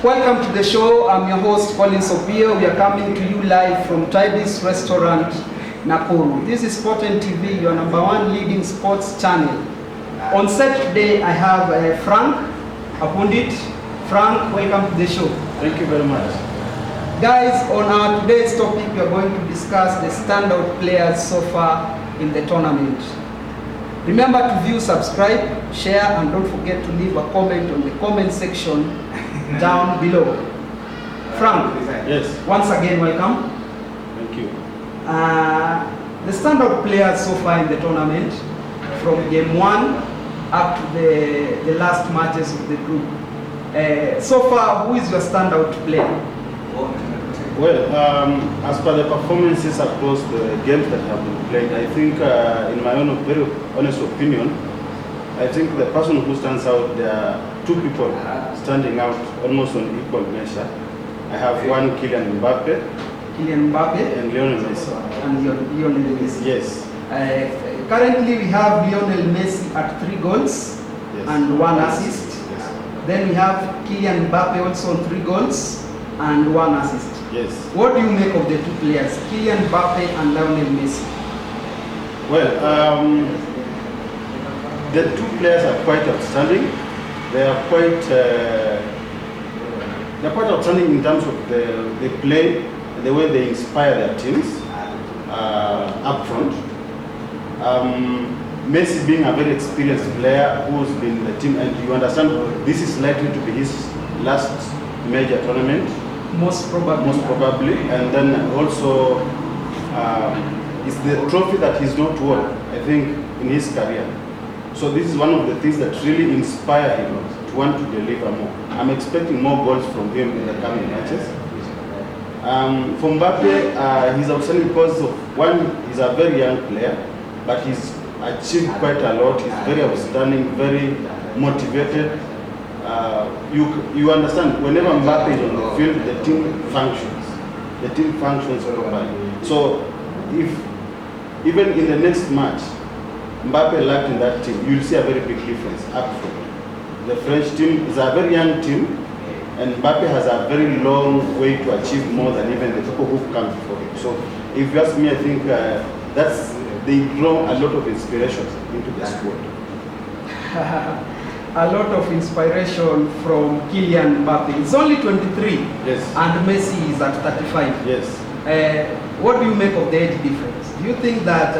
Welcome to the show. I'm your host, Colin Sopio. We are coming to you live from Tibis Restaurant, Nakuru. This is Sport and TV, your number one leading sports channel. On set today, I have Frank Apundit. Frank, welcome to the show. Thank you very much. Guys, on our today's topic, we are going to discuss the standout players so far in the tournament. Remember to view, subscribe, share, and don't forget to leave a comment on the comment section down below. Frank, Yes. once again, welcome. Thank you. The standout players so far in the tournament, from game 1 up to the last matches of the group. So far, who is your standout player? Well, as per the performances across the games that have been played, I think, in my own very honest opinion, I think the person who stands out, there are two people standing out almost on equal measure. I have one, Kylian Mbappe. Kylian Mbappe and Lionel Messi. And Lionel Messi. Yes. Currently, we have Lionel Messi at 3 goals and 1 assist. Yes. Then we have Kylian Mbappe also on 3 goals and 1 assist. Yes. What do you make of the two players, Kylian Mbappe and Lionel Messi? Well, the two players are quite outstanding. They are quite outstanding in terms of the play, the way they inspire their teams up front. Messi being a very experienced player who's been in the team, and you understand this is likely to be his last major tournament. Most probably. And then also it's the trophy that he's not won, I think, in his career. So this is one of the things that really inspire him to want to deliver more. I'm expecting more goals from him in the coming matches. For Mbappe, he's outstanding because of one, he's a very young player, but he's achieved quite a lot. He's very outstanding, very motivated. You understand, whenever Mbappe is on the field, the team functions. The team functions properly. So if even in the next match, Mbappe lacked in that team, you'll see a very big difference up front. The French team is a very young team, and Mbappe has a very long way to achieve more than even the people who've come before him. So if you ask me, I think they draw a lot of inspiration into the squad. A lot of inspiration from Kylian Mbappe. He's only 23, yes, and Messi is at 35. Yes. What do you make of the age difference? Do you think that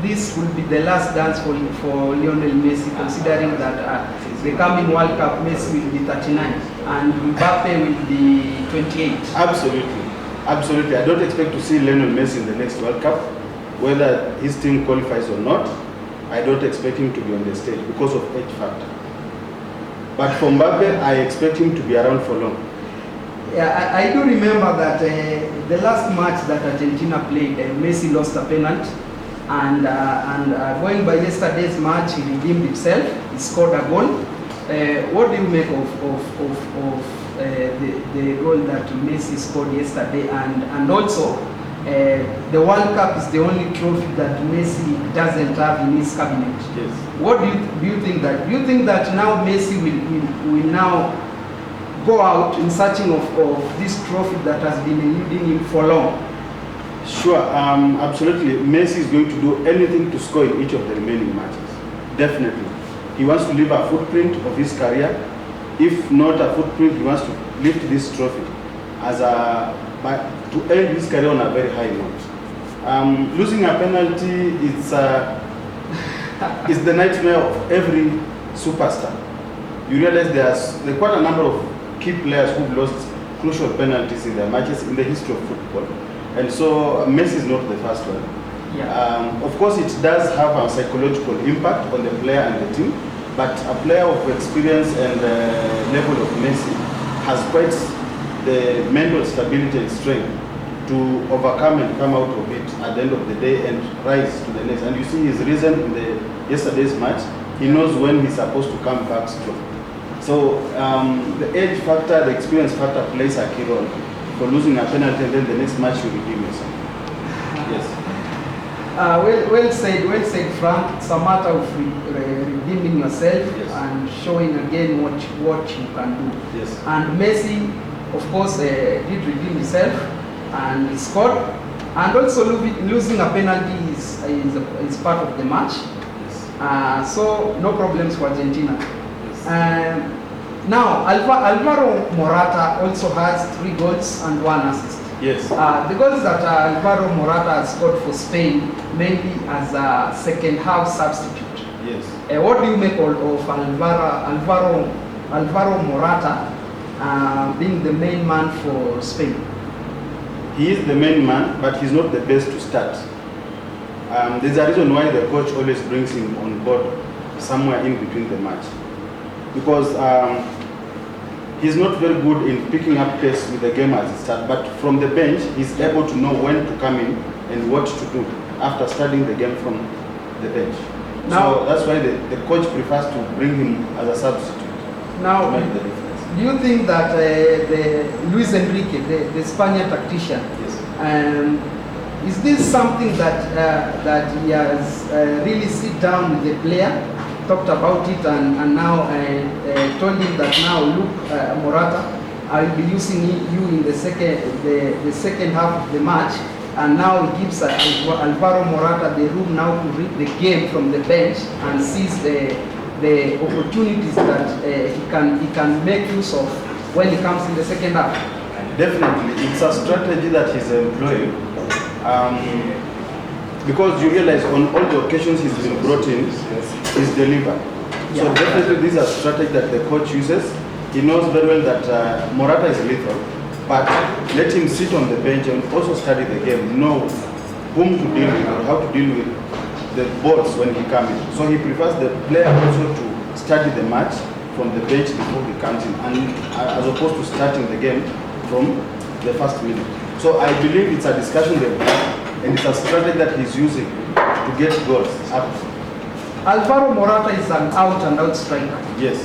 this will be the last dance for Lionel Messi, considering that the coming World Cup, Messi will be 39 and Mbappe will be 28? Absolutely. Absolutely. I don't expect to see Lionel Messi in the next World Cup, whether his team qualifies or not. I don't expect him to be on the stage because of age factor. But for Mbappe, I expect him to be around for long. Yeah, I do remember that the last match that Argentina played, Messi lost a penalty, and going by yesterday's match, he redeemed himself. He scored a goal. What do you make of the goal that Messi scored yesterday, and also the World Cup is the only trophy that Messi doesn't have in his cabinet? Yes. What do you think that? Do you think that now Messi will now go out in searching of this trophy that has been eluding him for long? Sure, absolutely. Messi is going to do anything to score in each of the remaining matches. Definitely. He wants to leave a footprint of his career. If not a footprint, he wants to lift this trophy to end his career on a very high note. Losing a penalty, it's the nightmare of every superstar. You realize there are quite a number of key players who've lost crucial penalties in their matches in the history of football. And so Messi is not the first one. Yeah. Of course, it does have a psychological impact on the player and the team, but a player of experience and level of Messi has quite the mental stability and strength to overcome and come out of it at the end of the day and rise to the next. And you see his reason in yesterday's match. He knows when he's supposed to come back strong. So the age factor, the experience factor plays a key role for losing a penalty, and then the next match you redeem yourself. Yes. Well said, Frank. It's a matter of redeeming yourself and showing again what you can do. Yes. And Messi, of course, did redeem himself and he scored. And also losing a penalty is part of the match. Yes. So no problems for Argentina. Yes. Now, Alvaro Morata also has 3 goals and 1 assist. Yes. The goals that Alvaro Morata has scored for Spain, mainly as a second half substitute. Yes. What do you make of Alvaro Morata being the main man for Spain? He is the main man, but he's not the best to start. There's a reason why the coach always brings him on board somewhere in between the match. Because he's not very good in picking up pace with the game as it starts, but from the bench, he's able to know when to come in and what to do after studying the game from the bench. Now, so that's why the coach prefers to bring him as a substitute. Now, to make the difference. do you think that the Luis Enrique, the Spaniard tactician, Yes. is this something that he has really sit down with the player, talked about it, and now told him that now look, Morata, I'll be using you in the second half of the match, and now he gives Alvaro Morata the room now to read the game from the bench and sees the opportunities that he can make use of when he comes in the second half. Definitely, it's a strategy that he's employing. Because you realize on all the occasions he's been brought in, he's delivered. So definitely this is a strategy that the coach uses. He knows very well that Morata is lethal, but let him sit on the bench and also study the game, know whom to deal with or how to deal with the balls when he comes in. So he prefers the player also to study the match from the bench before he comes in, and as opposed to starting the game from the first minute. So I believe it's a discussion they've had, and it's a strategy that he's using to get goals up. Alvaro Morata is an out-and-out striker. Yes.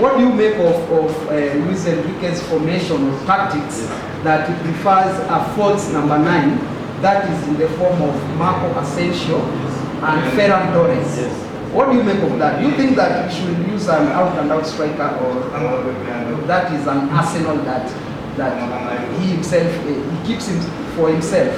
What do you make of Luis Enrique's formation or tactics that he prefers a false number 9 that is in the form of Marco Asensio and Ferran Torres? Yes. What do you make of that? Do you think that he should use an out-and-out striker, or that is an arsenal that he himself he keeps him for himself?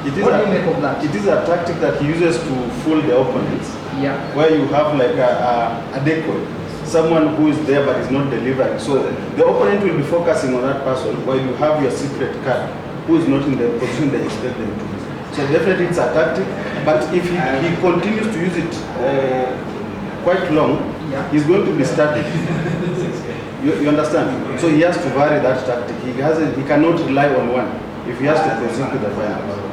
What do you make of that? It is a tactic that he uses to fool the opponents. Yeah. Where you have like a decoy, someone who is there but is not delivering. So the opponent will be focusing on that person, while you have your secret card who is not in the position they expect them to be. So definitely it's a tactic, but if he continues to use it quite long, he's going to be static. You understand? So he has to vary that tactic. He cannot rely on one if he has to proceed to the final.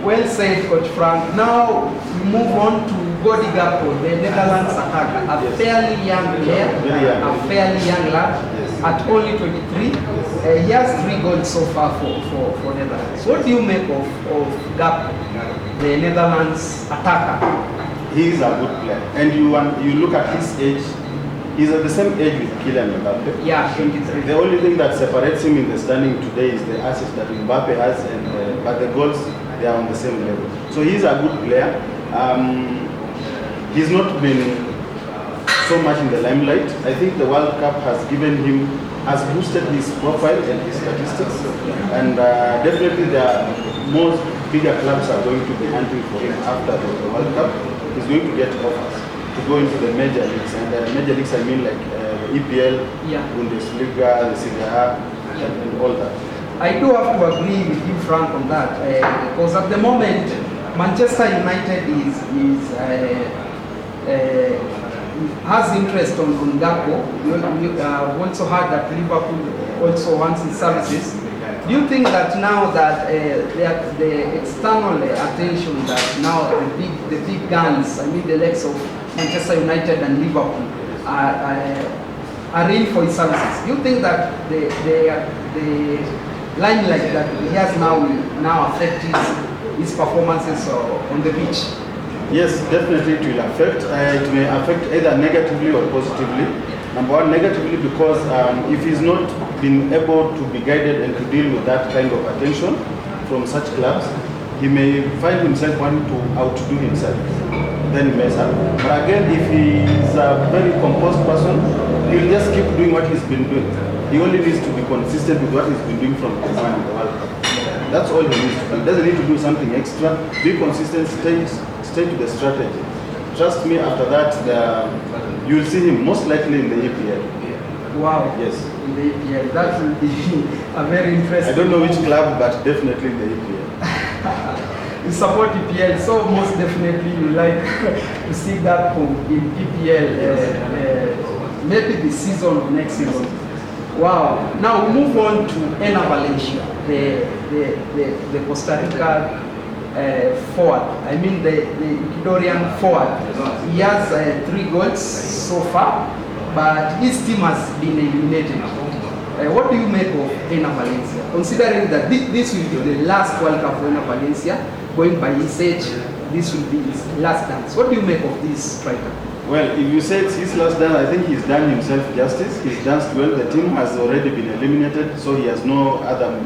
Well said, Coach Frank. Now we move on to Godi Gakpo, the Netherlands attacker, a fairly young player, a fairly young lad, at only 23. He has 3 goals so far for Netherlands. What do you make of Gakpo, the Netherlands attacker? He is a good player, and you look at his age. He's at the same age with Kylian Mbappe. Yeah, 23. The only thing that separates him in the standing today is the assist that Mbappe has, but the goals, they are on the same level. So he's a good player. He's not been so much in the limelight. I think the World Cup has boosted his profile and his statistics, and definitely most bigger clubs are going to be hunting for him after the World Cup. He's going to get offers to go into the major leagues, and major leagues I mean like the EPL, Bundesliga, the Serie A, and all that. I do have to agree with you, Frank, on that, because at the moment Manchester United has interest on Gakpo. We also heard that Liverpool also wants his services. Do you think that now that the external attention that now the big guns, I mean the likes of Manchester United and Liverpool, are in for his services, do you think that the limelight that he has now will now affect his performances on the pitch? Yes, definitely it will affect. It may affect either negatively or positively. Number one, negatively because if he's not been able to be guided and to deal with that kind of attention from such clubs, he may find himself wanting to outdo himself, then he mess up. But again, if he is a very composed person, he'll just keep doing what he's been doing. He only needs to be consistent with what he's been doing from the one in the World Cup. That's all he needs to do. He doesn't need to do something extra. Be consistent, stay to the strategy. Trust me, after that, you'll see him most likely in the EPL. Wow. Yes. In the EPL. That will be a very interesting. I don't know which club, but definitely in the EPL. You support EPL, so most definitely you like to see that in EPL, maybe this season or next season. Wow. Now we move on to Ena Valencia, the Costa Rica forward. I mean the Ecuadorian forward. He has 3 goals so far, but his team has been eliminated. What do you make of Ena Valencia, considering that this will be the last World Cup for Ena Valencia? Going by his age, this will be his last dance. What do you make of this striker? Well, if you say it's his last dance, I think he's done himself justice. He's danced well. The team has already been eliminated, so he has no other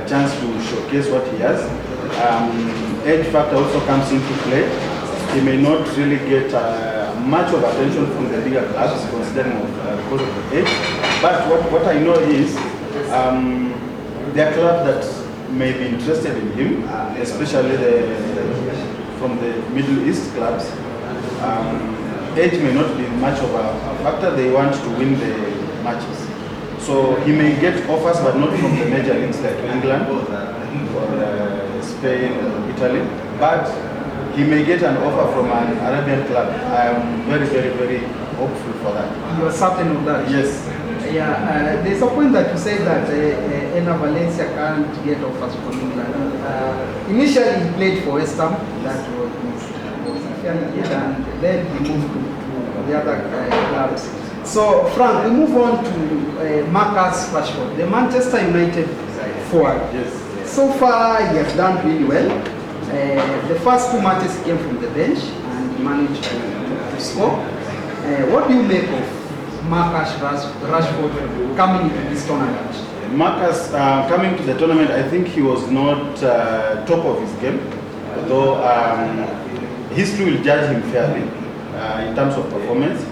chance to showcase what he has. Age factor also comes into play. He may not really get much of attention from the bigger clubs, considering because of the age. But what I know is there are clubs that may be interested in him, especially from the Middle East clubs. Age may not be much of a factor. They want to win the matches. So he may get offers, but not from the major leagues like England or Spain or Italy. But he may get an offer from an Arabian club. I am very, very, very hopeful for that. You are certain of that? Yes. Yeah, there's a point that you say that Ena Valencia can't get offers from England. Initially he played for West Ham, that was fairly good, and then he moved to the other clubs. So Frank, we move on to Marcus Rashford, the Manchester United forward. Yes. So far he has done really well. The first 2 matches came from the bench and he managed to score. What do you make of Marcus Rashford coming into this tournament? Marcus coming to the tournament, I think he was not top of his game, although history will judge him fairly in terms of performance.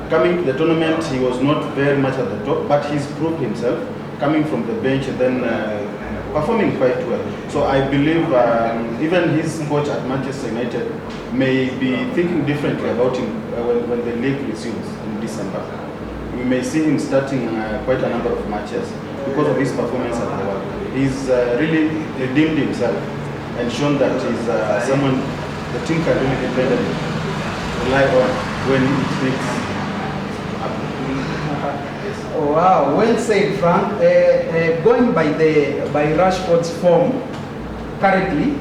Coming to the tournament, he was not very much at the top, but he's proved himself coming from the bench and then performing quite well. So I believe even his coach at Manchester United may be thinking differently about him when the league resumes in December. We may see him starting quite a number of matches because of his performance at the World Cup. He's really redeemed himself and shown that he's someone the team can really depend on, rely on when it needs. Oh, wow, well said, Frank. Going by Rashford's form currently,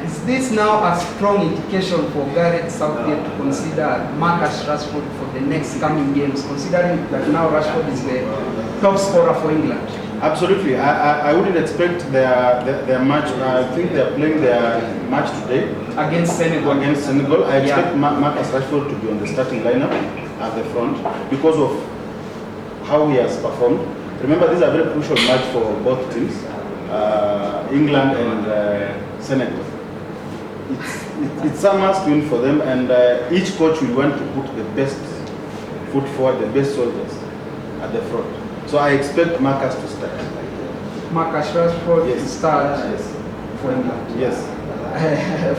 is this now a strong indication for Gareth Southgate to consider Marcus Rashford for the next coming games, considering that now Rashford is the top scorer for England? Absolutely. I wouldn't expect their match. I think they're playing their match today against Senegal. I expect Marcus Rashford to be on the starting lineup at the front because of how he has performed. Remember, this is a very crucial match for both teams, England and Senegal. It's a must win for them, and each coach will want to put the best foot forward, the best soldiers at the front. So I expect Marcus to start. Marcus Rashford yes. to start yes. for England. Yes.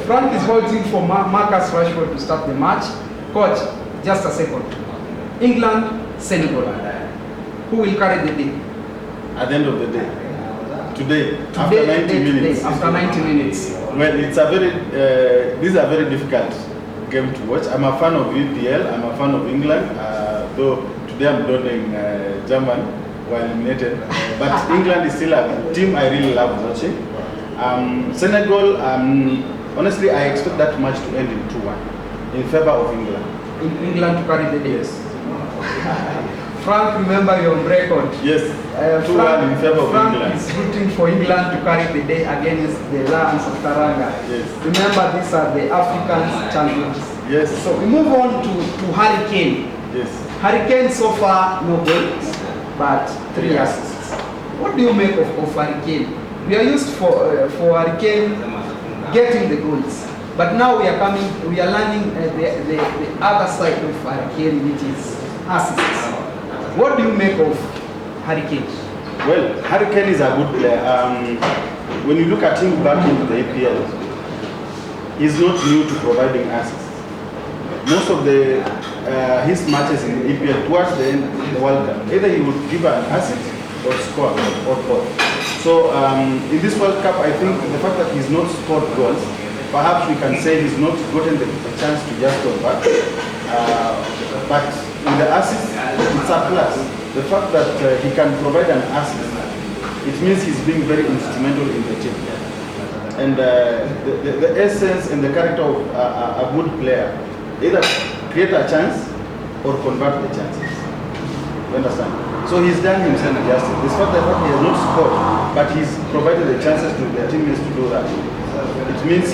Frank is voting for Marcus Rashford to start the match. Coach, just a second. England, Senegal. Who will carry the day? At the end of the day. Today after 90 minutes. After 90 minutes. Well, it's a very, this is a very difficult game to watch. I'm a fan of EPL, I'm a fan of England, though today I'm donning German while eliminated. But England is still a team I really love watching. Senegal, honestly, I expect that match to end in 2-1 in favor of England. In England to carry the day? Yes. Frank, remember your record. Yes, 2-1 in favor of Frank England. is rooting for England to carry the day against the Lions of Taranga. Yes. Remember, these are the African champions. Yes. So we move on to Harry Kane. Yes. Harry Kane so far, no goals, but 3 assists. What do you make of Harry Kane? We are used for Hurricane getting the goals, but now we are learning the other side of Hurricane, which is assists. What do you make of Hurricane? Well, Hurricane is a good player. When you look at him back into the APL, he's not new to providing assists. Most of his matches in the EPL towards the end of the World Cup, either he would give an assist or score or both. So in this World Cup, I think the fact that he's not scored goals, perhaps we can say he's not gotten the chance to just convert. But in the assist, it's a plus. The fact that he can provide an assist, it means he's being very instrumental in the team. And the essence and the character of a good player, either create a chance or convert the chances. You understand? So he's done himself justice. Despite the fact he has not scored, but he's provided the chances to the teammates to do that. It means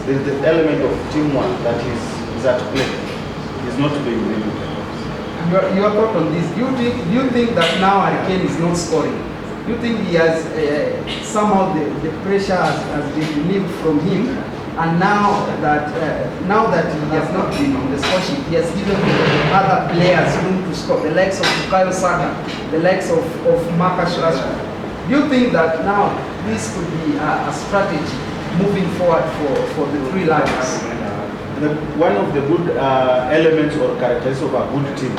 there's the element of teamwork that is at play. He's not being limited. Your thought on this? Do you think that now Hurricane is not scoring? Do you think he has somehow the pressure has been relieved from him, and now that he has not been on the score sheet, he has given other players room to score, the likes of Bukayo Saka, the likes of Marcus Rashford? Do you think that now this could be a strategy moving forward for the three Lions? One of the good elements or characteristics of a good team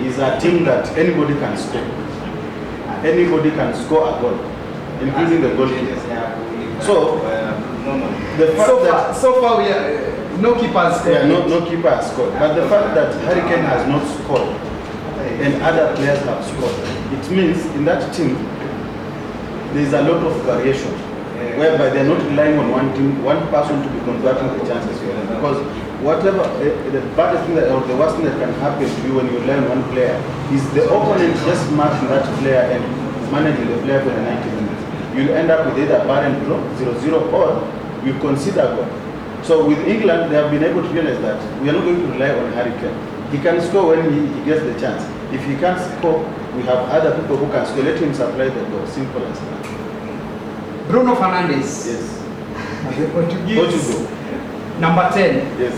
is a team that anybody can score. Anybody can score a goal, including the goalkeeper. So, the fact so far we are, no keeper has scored. Yeah, no keeper has scored. But the fact that Hurricane has not scored and other players have scored, it means in that team there is a lot of variation, whereby they are not relying on one person to be converting the chances for them. Because whatever the baddest thing or the worst thing that can happen to you when you rely on one player is the opponent just marking that player and managing the player for the 90 minutes. You'll end up with either bar and draw, 0-0, or you consider goal. So with England, they have been able to realize that we are not going to rely on Hurricane. He can score when he gets the chance. If he can't score, we have other people who can score. Let him supply the goal. Simple as that. Bruno Fernandes. Yes. The Portuguese. Portugal. Number 10. Yes.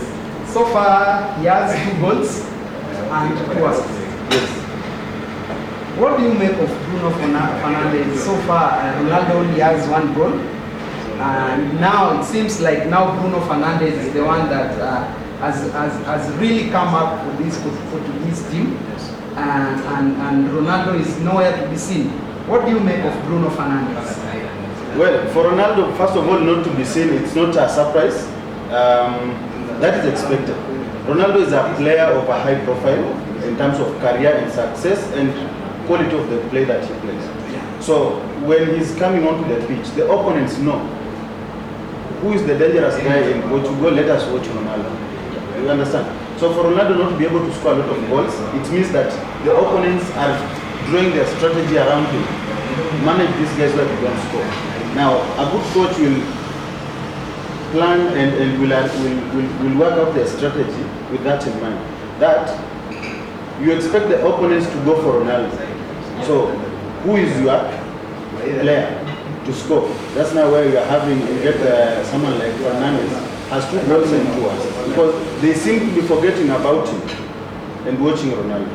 So far, he has 2 goals and 2 assists. Yes. What do you make of Bruno Fernandes? So far, Ronaldo only has 1 goal. And now it seems like now Bruno Fernandes is the one that has really come up for this Portuguese team. And Ronaldo is nowhere to be seen. What do you make of Bruno Fernandes? Well, for Ronaldo, first of all, not to be seen, it's not a surprise. That is expected. Ronaldo is a player of a high profile in terms of career and success and quality of the play that he plays. So when he's coming onto the pitch, the opponents know who is the dangerous guy in Portugal. Let us watch Ronaldo. You understand? So for Ronaldo not to be able to score a lot of goals, it means that the opponents are drawing their strategy around him. Manage these guys where they don't score. Now, a good coach will plan and will work out their strategy with that in mind. That you expect the opponents to go for Ronaldo. So, who is your player to score? That's now where you get someone like Fernandes has 2 goals and 2 assists, because they seem to be forgetting about him and watching Ronaldo.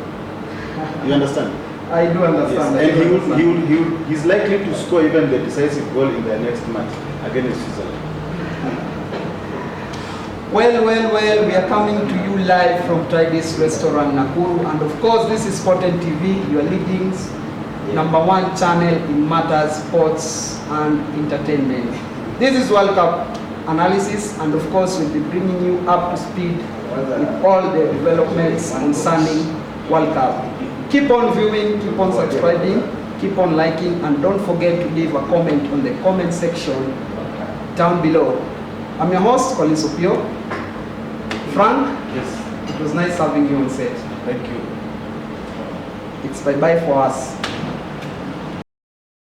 You understand? I do understand. Yes. And he's likely to score even the decisive goal in the next match against Switzerland. Well, we are coming to you live from Tidy's Restaurant, Nakuru. And of course, this is Sporten TV, your leading #1 channel in matters, sports and entertainment. This is World Cup analysis, and of course, we'll be bringing you up to speed with all the developments concerning World Cup. Keep on viewing, keep on subscribing, keep on liking, and don't forget to leave a comment on the comment section down below. I'm your host, Colin Sopio. Frank, Yes. it was nice having you on set. Thank you. It's bye-bye for us.